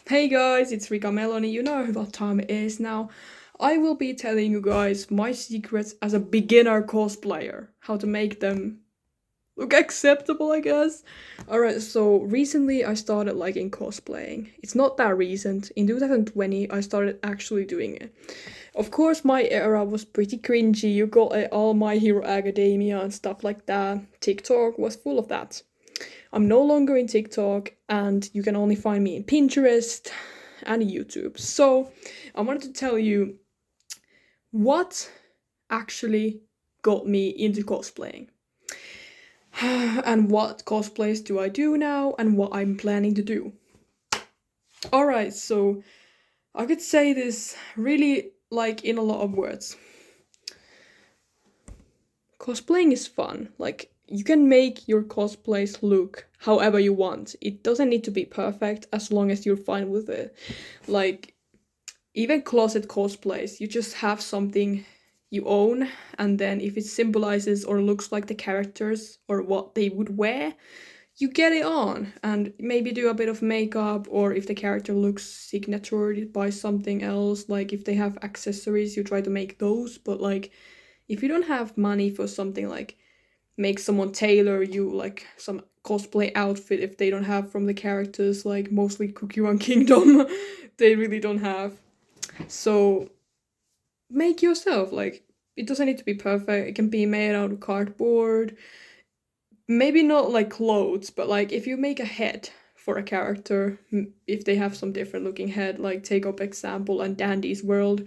Hey guys, it's Rika Meloni. You know what time it is now. I will be telling you guys my secrets as a beginner cosplayer. How to make them look acceptable, I guess. Alright, so recently I started liking cosplaying. It's not that recent. In 2020, I started actually doing it. Of course, my era was pretty cringy. You got all My Hero Academia and stuff like that. TikTok was full of that. I'm no longer in TikTok, and you can only find me in Pinterest and YouTube. So, I wanted to tell you what actually got me into cosplaying, and what cosplays do I do now, and what I'm planning to do. Alright, so I could say this really like in a lot of words. Cosplaying is fun. Like, you can make your cosplays look however you want. It doesn't need to be perfect as long as you're fine with it. Like, even closet cosplays, you just have something you own, and then if it symbolizes or looks like the characters or what they would wear, you get it on and maybe do a bit of makeup, or if the character looks signatured by something else, like if they have accessories, you try to make those. But like, if you don't have money for something like make someone tailor you like some cosplay outfit, if they don't have from the characters, like mostly Cookie Run Kingdom, they really don't have. So make yourself. Like, it doesn't need to be perfect. It can be made out of cardboard. Maybe not like clothes, but like if you make a head for a character, if they have some different looking head, like take up example and Dandy's World,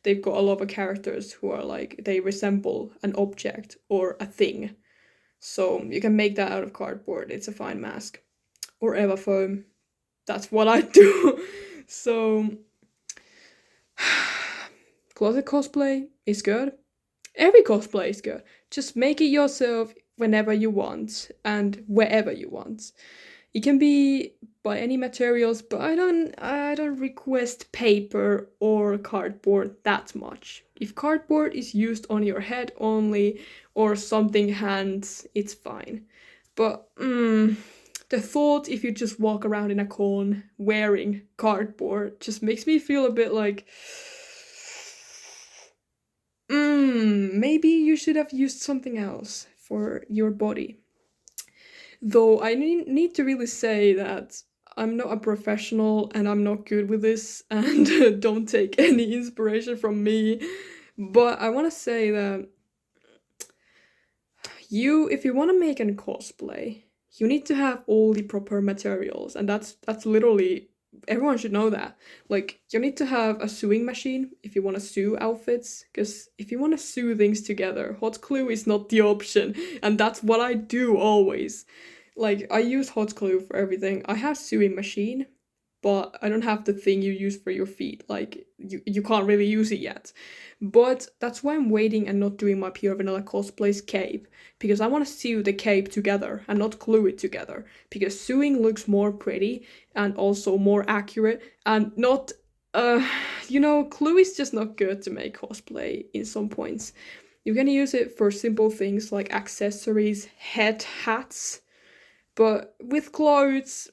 they've got a lot of characters who are like they resemble an object or a thing. So you can make that out of cardboard. It's a fine mask. Or Eva foam. That's what I do. So closet cosplay is good. Every cosplay is good. Just make it yourself whenever you want and wherever you want. It can be by any materials, but I don't request paper or cardboard that much. If cardboard is used on your head only or something hands, it's fine. But the thought if you just walk around in a con wearing cardboard just makes me feel a bit like maybe you should have used something else for your body. Though I need to really say that I'm not a professional and I'm not good with this, and don't take any inspiration from me. But I want to say that if you want to make a cosplay, you need to have all the proper materials, and that's literally everyone should know that. Like, you need to have a sewing machine if you want to sew outfits, because if you want to sew things together, hot glue is not the option, and that's what I do always. Like, I use hot glue for everything. I have sewing machine, but I don't have the thing you use for your feet. Like, you can't really use it yet. But that's why I'm waiting and not doing my pure vanilla cosplay's cape, because I want to sew the cape together and not glue it together, because sewing looks more pretty and also more accurate, and not glue is just not good to make cosplay in some points. You can use it for simple things like accessories, hats, but with clothes,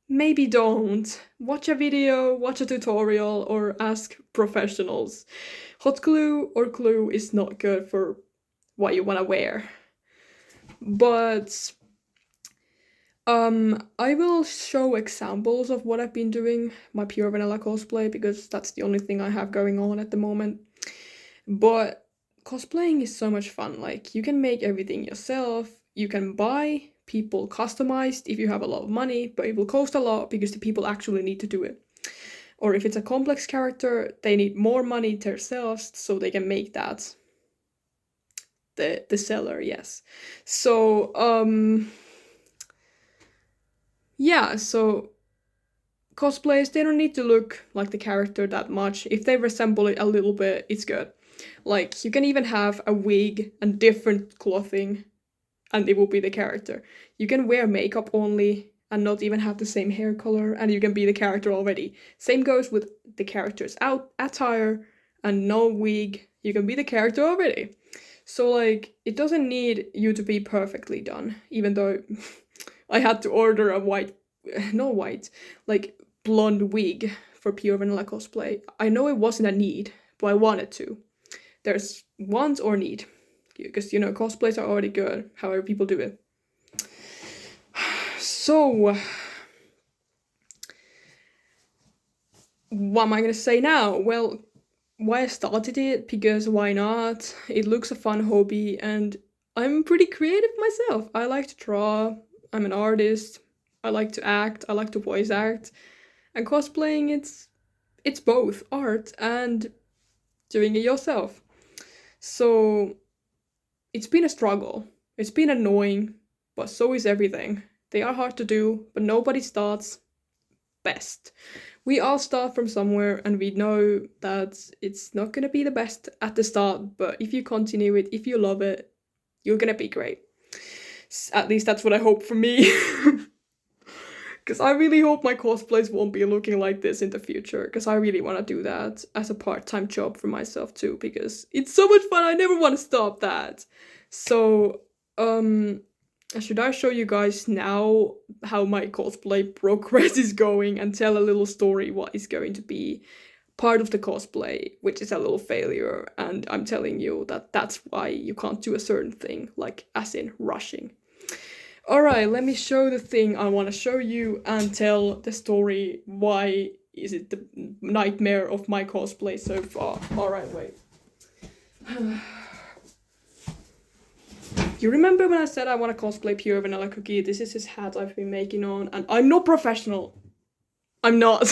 maybe don't. Watch a video, watch a tutorial, or ask professionals. Hot glue or glue is not good for what you want to wear. But I will show examples of what I've been doing, my pure vanilla cosplay, because that's the only thing I have going on at the moment. But cosplaying is so much fun. Like, you can make everything yourself. You can buy people customized if you have a lot of money, but it will cost a lot because the people actually need to do it. Or if it's a complex character, they need more money themselves so they can make that. The seller, yes. So yeah, so cosplays, they don't need to look like the character that much. If they resemble it a little bit, it's good. Like, you can even have a wig and different clothing, and it will be the character. You can wear makeup only and not even have the same hair color, and you can be the character already. Same goes with the character's attire, and no wig, you can be the character already. So, like, it doesn't need you to be perfectly done, even though I had to order a white no white, like blonde wig for pure vanilla cosplay. I know it wasn't a need, but I wanted to. There's want or need, because you know cosplays are already good. However, people do it. So, what am I gonna say now? Well, why I started it, because why not? It looks a fun hobby, and I'm pretty creative myself. I like to draw. I'm an artist. I like to act. I like to voice act. And cosplaying, it's both art and doing it yourself. So it's been a struggle. It's been annoying, but so is everything. They are hard to do, but nobody starts best. We all start from somewhere, and we know that it's not gonna be the best at the start, but if you continue it, if you love it, you're gonna be great. At least that's what I hope for me. Because I really hope my cosplays won't be looking like this in the future, because I really want to do that as a part-time job for myself too, because it's so much fun. I never want to stop that. So, should I show you guys now how my cosplay progress is going and tell a little story what is going to be part of the cosplay, which is a little failure, and I'm telling you that that's why you can't do a certain thing, like as in rushing. Alright, let me show the thing I want to show you and tell the story. Why is it the nightmare of my cosplay so far? Alright, wait. You remember when I said I want to cosplay Pure Vanilla Cookie? This is his hat I've been making on, and I'm not professional. I'm not.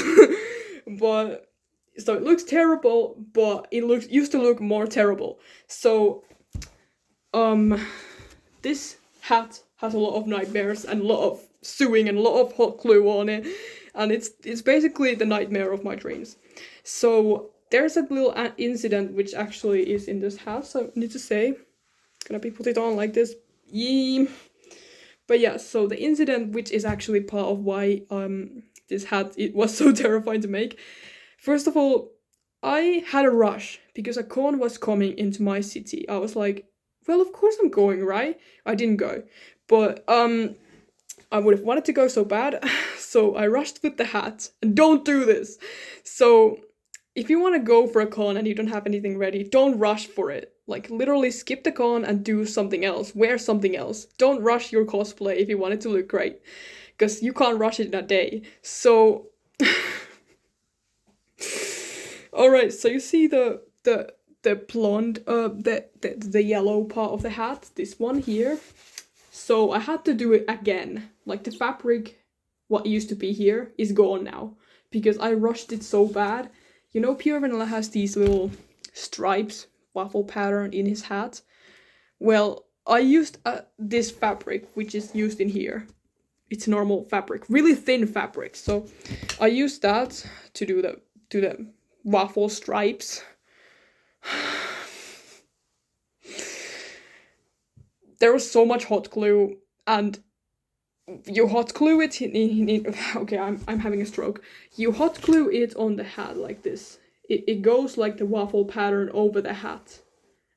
But, so it looks terrible, but it used to look more terrible. So, this hat has a lot of nightmares and a lot of sewing and a lot of hot glue on it, and it's basically the nightmare of my dreams. So there's a little incident which actually is in this hat, so I need to say, gonna be put it on like this. Yeah. But yeah, so the incident, which is actually part of why this hat, it was so terrifying to make. First of all, I had a rush because a con was coming into my city. I was like, well, of course I'm going, right? I didn't go. But I would have wanted to go so bad, so I rushed with the hat. And don't do this! So, if you want to go for a con and you don't have anything ready, don't rush for it. Like, literally skip the con and do something else. Wear something else. Don't rush your cosplay if you want it to look great. Because you can't rush it in a day. So... Alright, so you see the blonde, the yellow part of the hat? This one here. So I had to do it again. Like the fabric, what used to be here, is gone now. Because I rushed it so bad. You know, Pure Vanilla has these little stripes, waffle pattern in his hat. Well, I used this fabric, which is used in here. It's normal fabric, really thin fabric. So I used that to do the waffle stripes. There was so much hot glue, and you hot glue it okay, I'm having a stroke. You hot glue it on the hat like this. It goes like the waffle pattern over the hat,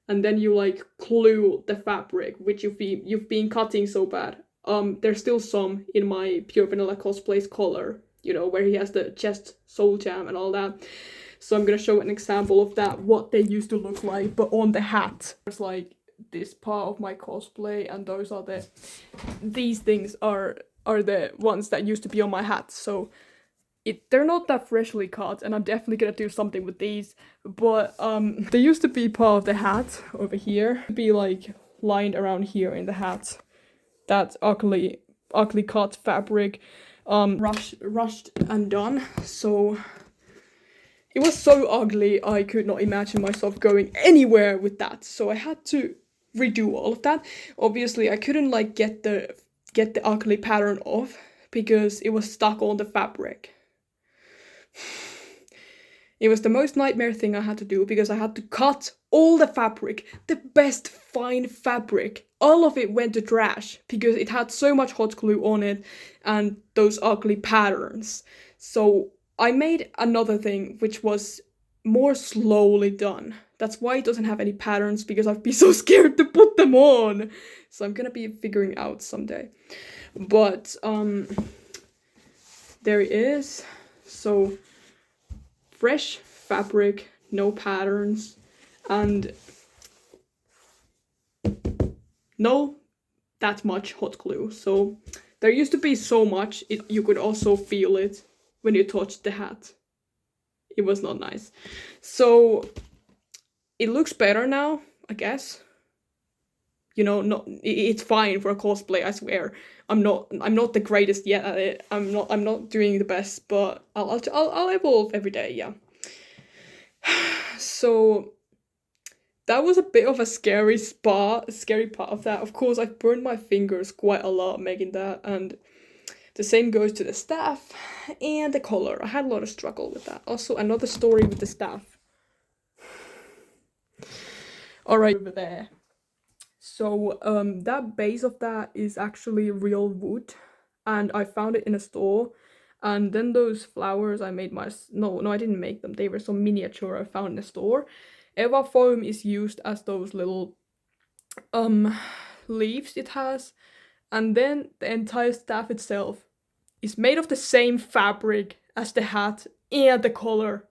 and then you like glue the fabric, which you've been cutting so bad. There's still some in my Pure Vanilla cosplay's collar, you know, where he has the chest soul jam and all that. So I'm gonna show an example of that, what they used to look like, but on the hat. There's like this part of my cosplay, and those are these things are the ones that used to be on my hat. So they're not that freshly cut, and I'm definitely gonna do something with these. But they used to be part of the hat over here, be like lined around here in the hat. That ugly cut fabric, rushed and done. So it was so ugly, I could not imagine myself going anywhere with that. So I had to redo all of that. Obviously, I couldn't like get the ugly pattern off because it was stuck on the fabric. It was the most nightmare thing I had to do because I had to cut all the fabric, the best fine fabric. All of it went to trash because it had so much hot glue on it and those ugly patterns. So I made another thing which was more slowly done. That's why it doesn't have any patterns, because I'd be so scared to put them on. So I'm gonna be figuring out someday. But there it is. So fresh fabric, no patterns, and no that much hot glue. So there used to be so much, you could also feel it when you touched the hat. It was not nice. So it looks better now, I guess. You know, it's fine for a cosplay, I swear. I'm not the greatest yet at it. I'm not doing the best, but I'll evolve every day, yeah. So that was a bit of a scary part of that. Of course, I've burned my fingers quite a lot making that, and the same goes to the staff and the color. I had a lot of struggle with that. Also, another story with the staff. Alright, over there. So, that base of that is actually real wood, and I found it in a store. And then those flowers I made no, I didn't make them. They were some miniature I found in a store. Eva foam is used as those little leaves it has, and then the entire staff itself is made of the same fabric as the hat and the collar.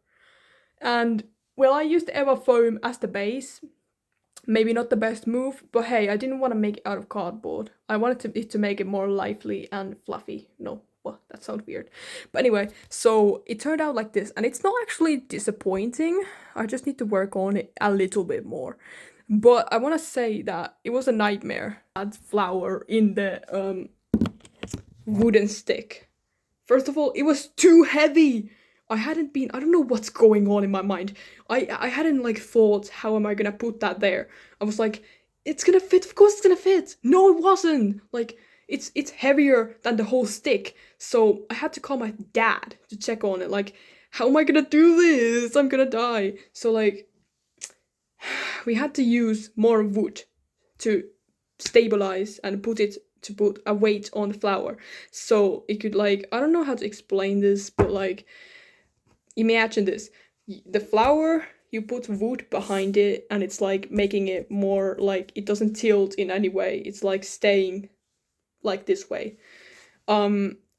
And well, I used Eva foam as the base. Maybe not the best move, but hey, I didn't want to make it out of cardboard. I wanted it to make it more lively and fluffy. No, what? That sounds weird. But anyway, so it turned out like this, and it's not actually disappointing. I just need to work on it a little bit more. But I want to say that it was a nightmare. Add flour in the wooden stick. First of all, it was too heavy. I don't know what's going on in my mind. I hadn't like thought, how am I gonna put that there? I was like, it's gonna fit, of course it's gonna fit. No, it wasn't. Like, it's heavier than the whole stick. So I had to call my dad to check on it. Like, how am I gonna do this? I'm gonna die. So like, we had to use more wood to stabilize and put a weight on the flour. So it could like, I don't know how to explain this, but like, imagine this. The flour, you put wood behind it, and it's like making it more like it doesn't tilt in any way. It's like staying like this way. I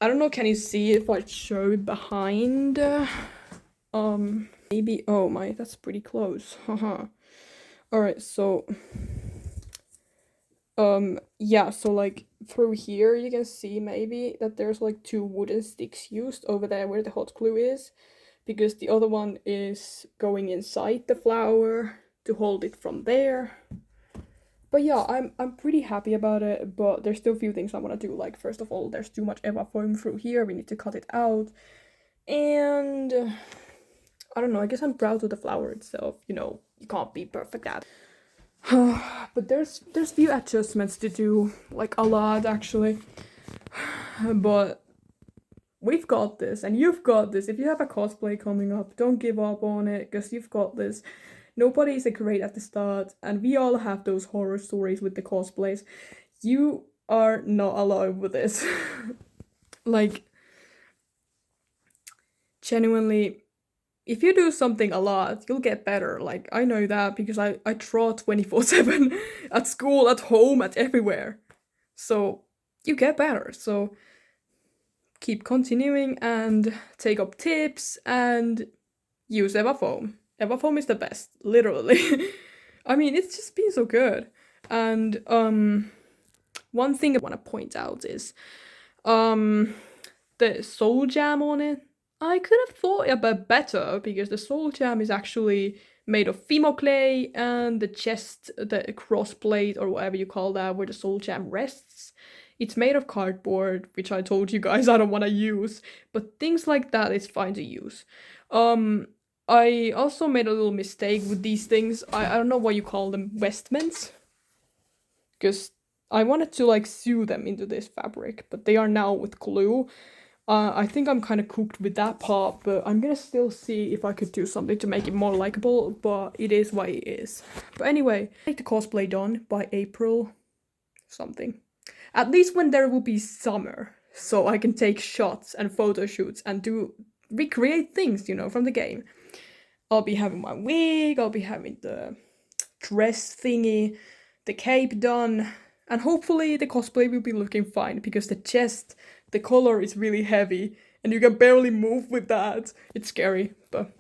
don't know, can you see if I show it behind? Maybe, oh my, that's pretty close. Haha. Alright, so yeah, so like through here you can see maybe that there's like 2 wooden sticks used over there where the hot glue is, because the other one is going inside the flour to hold it from there. But yeah, I'm pretty happy about it, but there's still a few things I want to do. Like, first of all, there's too much Eva foam through here, we need to cut it out. And I don't know, I guess I'm proud of the flower itself, you know, you can't be perfect at it. But there's few adjustments to do, like a lot actually. But we've got this, and you've got this. If you have a cosplay coming up, don't give up on it, because you've got this. Nobody is great at the start, and we all have those horror stories with the cosplays. You are not alone with this. Like, genuinely, if you do something a lot, you'll get better. Like, I know that because I draw 24/7 at school, at home, at everywhere. So you get better. So keep continuing and take up tips and use Eva foam. Eva foam is the best, literally. I mean, it's just been so good. And one thing I want to point out is the soul jam on it. I could have thought about better, because the soul jam is actually made of Fimo clay, and the chest, the cross plate or whatever you call that, where the soul jam rests, it's made of cardboard, which I told you guys I don't want to use, but things like that is fine to use. I also made a little mistake with these things. I don't know what you call them, vestments, because I wanted to like sew them into this fabric, but they are now with glue. I think I'm kind of cooked with that part, but I'm gonna still see if I could do something to make it more likable, but it is what it is. But anyway, I like the cosplay done by April something. At least when there will be summer, so I can take shots and photo shoots and recreate things, you know, from the game. I'll be having my wig, I'll be having the dress thingy, the cape done, and hopefully the cosplay will be looking fine, because the chest, the color is really heavy, and you can barely move with that. It's scary, but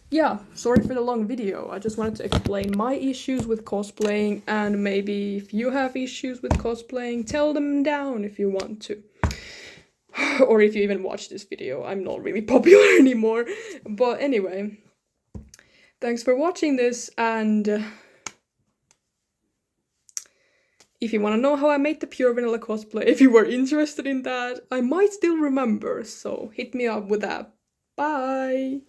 yeah, sorry for the long video. I just wanted to explain my issues with cosplaying, and maybe if you have issues with cosplaying, tell them down if you want to. Or if you even watch this video, I'm not really popular anymore. But anyway, thanks for watching this, and if you want to know how I made the pure vanilla cosplay, if you were interested in that, I might still remember, so hit me up with that. Bye!